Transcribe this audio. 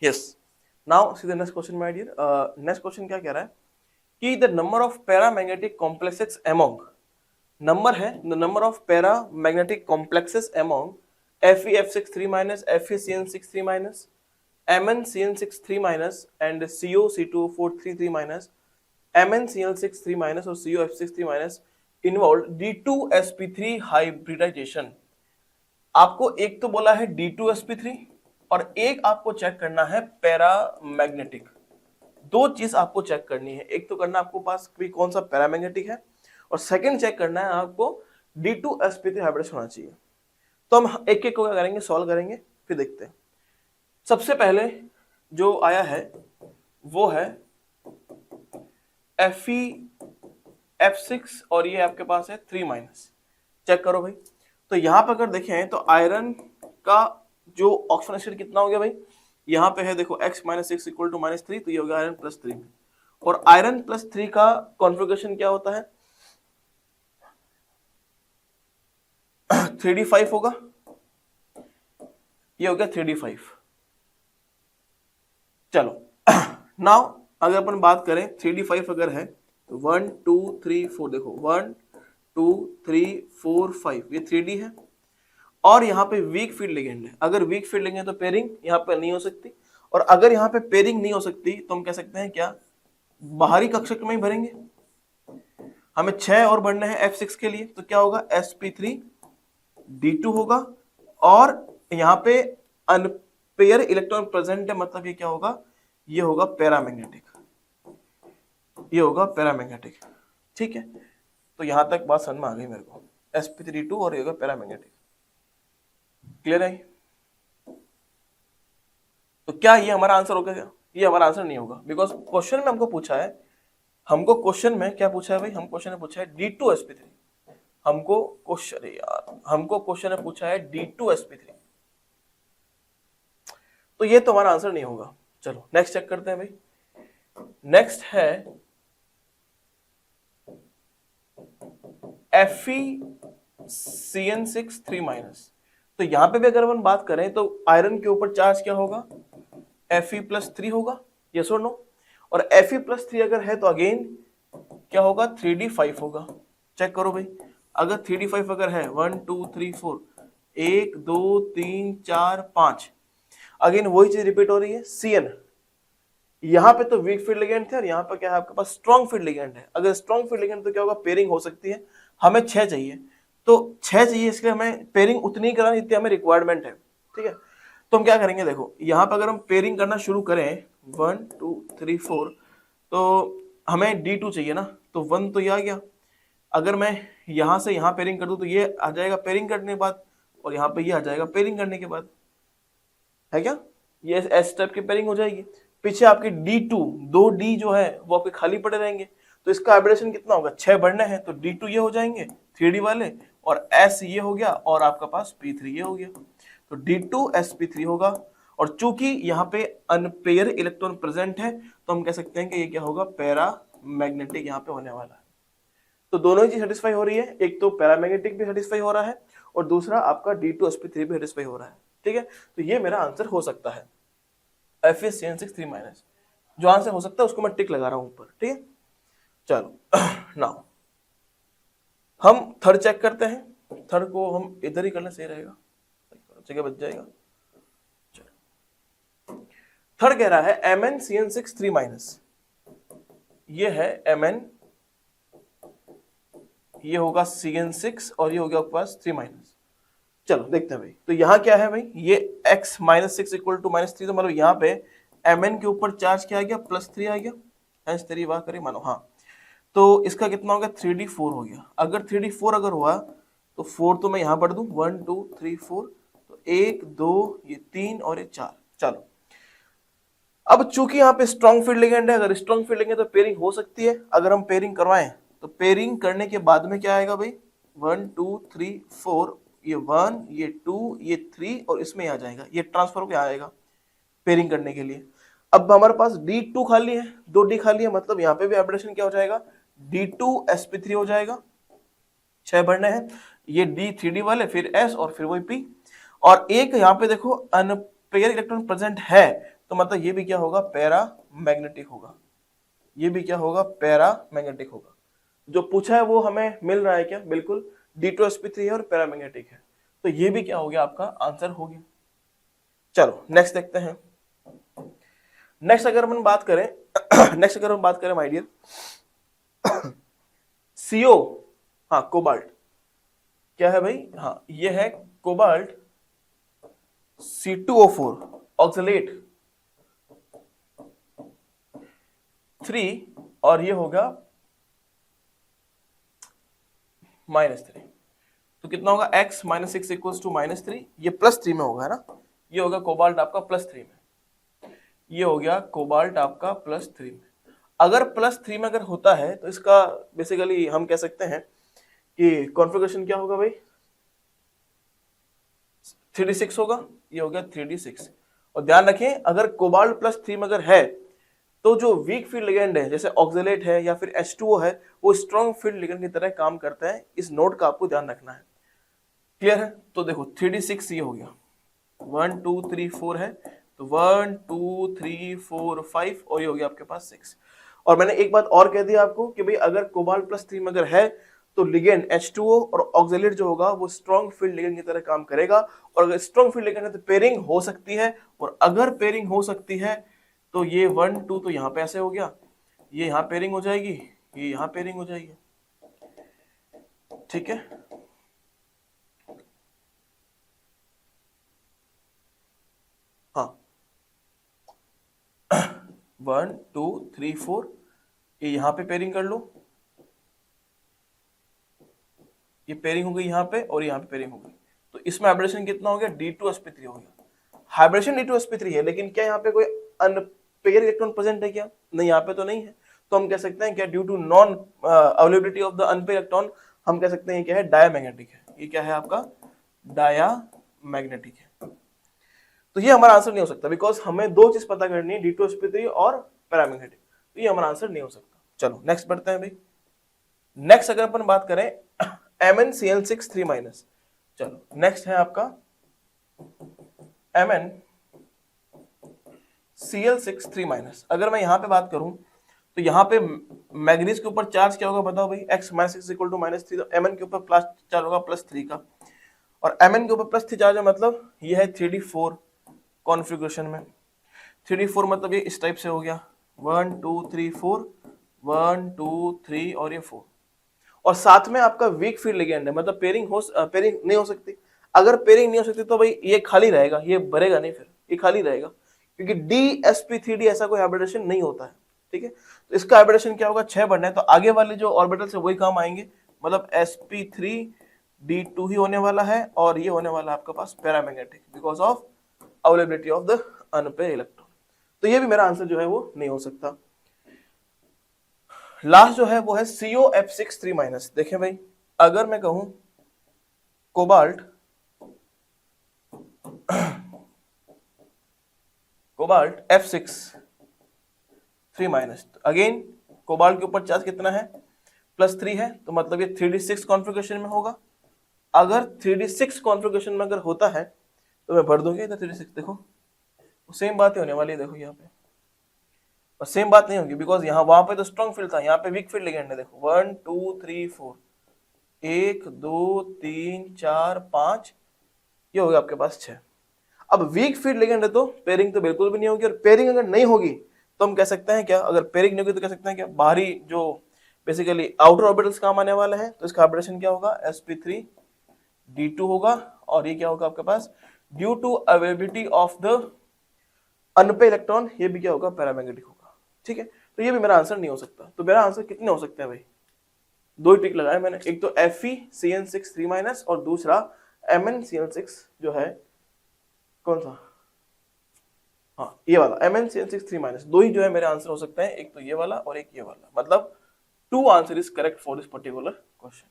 Yes, now see the next question my dear. Next question क्या कह रहा है कि the number of paramagnetic complexes among, number है the number of paramagnetic complexes among Fe(F6) 3 minus, FeCN6 3 minus, MnCN6 3 minus and COC2 4 3 minus, MnCl6 3 minus और COF6 3 minus involved D2sp3 hybridization। आपको एक तो बोला है D2sp3 और एक आपको चेक करना है पैरामैग्नेटिक। दो चीज आपको चेक करनी है, एक तो करना आपको पास भी कौन सा पैरामैग्नेटिक है और सेकंड चेक करना है आपको D2sp3 हाइब्रिडाइजेशन होना चाहिए। तो हम एक एक को क्या करेंगे, सॉल्व करेंगे, फिर देखते हैं। सबसे पहले जो आया है वो है Fe(F6) और ये आपके पास है 3 माइनस। चेक करो भाई, तो यहां पर अगर देखें तो आयरन का जो ऑक्सीजन स्टेट कितना हो गया भाई, यहाँ पे है देखो x माइनस 6 इक्वल टू -3, तो ये हो गया आयरन +3 में। और आयरन +3 का कॉन्फ़िगरेशन क्या होता है 3d5 होगा, ये हो गया 3d5। चलो नाउ अगर अपन बात करें 3d5 अगर है तो 1 2 3 4, देखो 1 2 3 4 5 ये 3d है और यहाँ पे वीक फील्ड लिगेंड है। अगर वीक फील्ड लिगेंड है तो पेयरिंग यहाँ पे नहीं हो सकती, और अगर यहाँ पे पेयरिंग नहीं हो सकती तो हम कह सकते हैं क्या, बाहरी कक्षक में ही भरेंगे। हमें 6 और बढ़ने हैं F6 के लिए, तो क्या होगा sp3d2 होगा और यहाँ पे अनपेयर इलेक्ट्रॉन प्रेजेंट है, मतलब ये क्या होगा, ये होगा पैरामैग्नेटिक, ये होगा पैरामैग्नेटिक। ठीक है, तो यहां तक बात समझ में आ गई मेरे को, sp3d2 और ये होगा पैरामैग्नेटिक। क्लियर है? तो क्या ये हमारा आंसर होगा क्या? ये हमारा आंसर नहीं होगा, बिकॉज क्वेश्चन में हमको पूछा है, हमको क्वेश्चन में क्या पूछा है भाई, हम क्वेश्चन में पूछा है D2sp3, हमको क्वेश्चन यार हमको क्वेश्चन में पूछा है D2sp3, तो ये तो हमारा आंसर नहीं होगा। चलो नेक्स्ट चेक करते हैं भाई। नेक्स्ट है FeCN6 3 माइनस। तो यहां पे भी अगर अपन बात करें तो आयरन के ऊपर चार्ज क्या होगा, Fe+3 होगा, यस और नो। और Fe+3 अगर है तो अगेन क्या होगा, 3d5 होगा। चेक करो भाई, अगर 3d5 अगर है 1 2 3 4 1 2 3 4 5, अगेन वही चीज रिपीट हो रही है। Cn यहाँ पे तो वीक फील्ड लिगेंड थे और यहाँ पे क्या है आपके पास स्ट्रॉन्ग फील्ड लिगेंड है। अगर स्ट्रॉन्ग फील्ड लिगेंड तो क्या होगा, पेयरिंग हो सकती है। हमें 6 चाहिए, तो 6 चाहिए, इसलिए हमें पेयरिंग उतनी ही करानी जितनी हमें रिक्वायरमेंट है। ठीक है, तो हम क्या करेंगे, देखो यहाँ पे अगर हम पेयरिंग करना शुरू करें 1 2 3 4, तो हमें D2 चाहिए ना, तो 1 तो ये आ गया। अगर मैं यहाँ से यहाँ पेयरिंग कर दूं तो ये आ जाएगा पेयरिंग करने के बाद, और यहाँ पे ये आ जाएगा पेयरिंग करने के बाद, है क्या, ये एस टाइप की पेयरिंग हो जाएगी। पीछे आपके D2 2D जो है वो आपके खाली पड़े रहेंगे, तो इसका वाइब्रेशन कितना होगा, 6 बढ़ने हैं तो D2 ये हो जाएंगे 3D वाले, और S ये हो गया और आपका पास P3 ये हो गया, तो D2sp3 होगा। और चूंकि यहाँ पे अनपेयर इलेक्ट्रॉन प्रेजेंट है तो हम कह सकते हैं कि ये क्या होगा, पैरामैग्नेटिक यहाँ पे होने वाला है। तो दोनों ही चीज सेटिस्फाई हो रही है, एक तो पैरामैग्नेटिक भी सेटिस्फाई हो रहा है और दूसरा आपका D2sp3 भी सेटिस्फाई हो रहा है। ठीक है, तो ये मेरा आंसर हो सकता है FeCN6 3 माइनस। जो आंसर हो सकता है उसको मैं टिक लगा रहा हूं ऊपर। ठीक है, चलो नाउ हम थर्ड चेक करते हैं। थर्ड को हम इधर ही करना सही रहेगा, जगह बच जाएगा। थर्ड कह रहा है MnCN6 3 माइनस, ये है Mn, ये होगा CN6 और ये हो गया आपके पास 3 माइनस। चलो देखते हैं भाई, तो यहाँ क्या है भाई, ये x -6 इक्वल टू -3, तो मतलब यहाँ पे Mn के ऊपर चार्ज क्या आ गया, +3 आ गया, हेंस तेरी वाह करे मानो। हाँ, तो इसका कितना हो गया, 3d4 हो गया। अगर 3d4 अगर हुआ तो 4 तो मैं यहाँ पढ़ दूं, 1 2 3 4, तो 1 2 ये 3 और ये 4। चलो अब चूंकि यहाँ पे स्ट्रॉन्ग फील्ड लिगेंड है, अगर स्ट्रॉन्ग फील्ड लिगेंड तो पेयरिंग हो सकती है। अगर हम पेयरिंग करवाएं तो पेयरिंग करने के बाद में क्या आएगा भाई, 1 2 3 4, ये 1 ये 2 ये 3 और इसमें आ जाएगा, ये ट्रांसफर होकर आएगा पेयरिंग करने के लिए। अब हमारे पास D2 खाली है, 2D खाली है, मतलब यहाँ पे भी वाइब्रेशन क्या हो जाएगा, D2sp3 हो जाएगा। 6 बढ़ने हैं, ये D 3D वाले, फिर S और फिर वही P। और एक यहाँ पे देखो पेयर इलेक्ट्रॉन प्रेजेंट है तो मतलब ये भी क्या होगा, पैरा मैग्नेटिक होगा, ये भी क्या होगा, पैरा मैग्नेटिक होगा। जो पूछा है वो हमें मिल रहा है क्या, बिल्कुल D2sp3 है और पैरा मैग्नेटिक है, तो ये भी क्या हो गया, आपका आंसर हो गया। चलो नेक्स्ट देखते हैं। नेक्स्ट अगर हम बात करें माय डियर, CO, हाँ कोबाल्ट, क्या है भाई, हाँ ये है कोबाल्ट C2O4 ऑक्सलेट 3 और ये होगा -3, तो कितना होगा, x - 6 इक्वल्स टू -3, ये +3 में होगा, है ना, ये होगा कोबाल्ट आपका +3 में, ये हो गया कोबाल्ट आपका +3 में। अगर +3 में अगर होता है तो इसका बेसिकली हम कह सकते हैं कि कॉन्फ़िगरेशन क्या होगा भाई, 3d6 होगा, ये हो गया 3d6। और ध्यान रखें अगर कोबाल्ट +3 में अगर है तो जो वीक फील्ड लिगेंड है जैसे ऑक्सलेट है या फिर H2O है वो स्ट्रॉन्ग फील्ड लिगेंड की तरह काम करता है, इस नोट का आपको ध्यान रखना है। क्लियर है, तो देखो 3d6 ये हो गया, 1 2 3 4 है, तो 1 2 3 4 5 और ये हो गया आपके पास 6। और मैंने एक बात और कह दी आपको कि भाई अगर कोबाल्ट +3 में अगर है तो लिगेंड H2O और ऑक्सलेट जो होगा वो स्ट्रॉन्ग फील्ड लिगेंड की तरह काम करेगा, और अगर स्ट्रॉन्ग फील्ड लिगेंड है तो पेयरिंग हो सकती है, और अगर पेयरिंग हो सकती है तो ये 1 2 तो यहाँ पे ऐसे हो गया, ये यहाँ पेयरिंग हो जाएगी, ये यहाँ पेयरिंग हो जाएगी, ठीक है। हाँ 1 2 3 4 ये यहाँ पे पेयरिंग कर लो, ये पेयरिंग हो गई यहाँ पे और यहाँ पे पेयरिंग हो गई, तो इसमें हाइब्रिडेशन कितना हो गया, D2sp3 हो गया। हाइब्रिडेशन D2sp3 है, लेकिन क्या यहाँ पे कोई अनपेयर इलेक्ट्रॉन प्रेजेंट है क्या, नहीं यहाँ पे तो नहीं है, तो हम कह सकते हैं क्या, due to non availability of the unpair electron हम कह सकते हैं क्या है, डायामैग्नेटिक है, ये क्या है आपका, डायामैग्नेटिक है। तो ये हमारा आंसर नहीं हो सकता, बिकॉज हमें दो चीज पता करनी है, D2sp3 और पैरामैग्नेटिक, तो ये हमारा आंसर नहीं हो सकता। चलो नेक्स्ट बढ़ते हैं भाई। नेक्स्ट अगर अपन बात करें MnCl6 3-, चलो नेक्स्ट है आपका MnCl6 3-। अगर मैं यहां पे बात करूं तो यहाँ पे मैग्नीज के ऊपर चार्ज क्या होगा बताओ भाई, x - 6 = -3, तो Mn के ऊपर प्लस चार्ज होगा +3 का, और Mn के ऊपर +3 चार्ज है, मतलब ये है 3d4 कॉन्फ़िगरेशन में। 3d4 मतलब ये इस टाइप से हो गया, 1 2 3 4 1 2 3 और ये 4, और साथ में आपका वीक फील्ड लिगेंड है, मतलब पेयरिंग नहीं हो सकती। अगर पेयरिंग नहीं हो सकती तो भाई ये खाली रहेगा, ये भरेगा नहीं, फिर ये खाली रहेगा, क्योंकि D-sp3d ऐसा कोई हाइब्रिडेशन नहीं होता है, ठीक है। तो इसका हाइब्रिडेशन क्या होगा, 6 बनना है, तो आगे वाले जो ऑर्बिटल से वही काम आएंगे, मतलब sp3d2 ही होने वाला है, और ये होने वाला है आपके पास paramagnetic, because of availability of the unpair electron. तो ये भी मेरा आंसर जो है वो नहीं हो सकता। लास्ट जो है वो है COF6 3-। देखें भाई अगर मैं कहूं कोबाल्ट F6 3-, तो अगेन कोबाल्ट के ऊपर चार्ज कितना है, +3 है, तो मतलब ये 3d6 कॉन्फ़िगरेशन में होगा। अगर 3d6 कॉन्फ़िगरेशन में अगर होता है तो मैं भर दूंगा इधर 3d6, देखो सेम बात ही होने वाली है, देखो यहाँ पे, और सेम बात नहीं होगी, बिकॉज यहाँ वहां पे तो स्ट्रॉन्ग फील्ड था, यहाँ पे वीक फील्ड लिगेंड है, देखो 1 2 3 4 1 2 3 4 5, ये हो गया आपके पास 6। अब वीक फील्ड लिगेंड है तो पेयरिंग तो बिल्कुल भी नहीं होगी, और पेयरिंग अगर नहीं होगी तो हम कह सकते हैं क्या, अगर पेयरिंग नहीं होगी तो कह सकते हैं क्या, बाहरी जो बेसिकली आउटर ऑर्बिटल्स काम आने वाले हैं, तो इसका हाइब्रिडेशन क्या होगा, sp3d2 होगा, और ये क्या होगा आपके पास, due to availability of the unpair electron, ये भी क्या होगा, पैरामैग्नेटिक होगा, ठीक है। तो ये भी मेरा आंसर नहीं हो सकता। तो मेरा आंसर कितने हो सकते हैं भाई, दो ही टिक लगाए मैंने, एक तो FeCN6 3-, और दूसरा MnCl6 जो है कौन सा, हाँ ये वाला MnCl6 3-, दो ही जो है मेरे आंसर हो सकते हैं, एक तो ये वाला और एक ये वाला, मतलब 2 answer is correct for this particular question.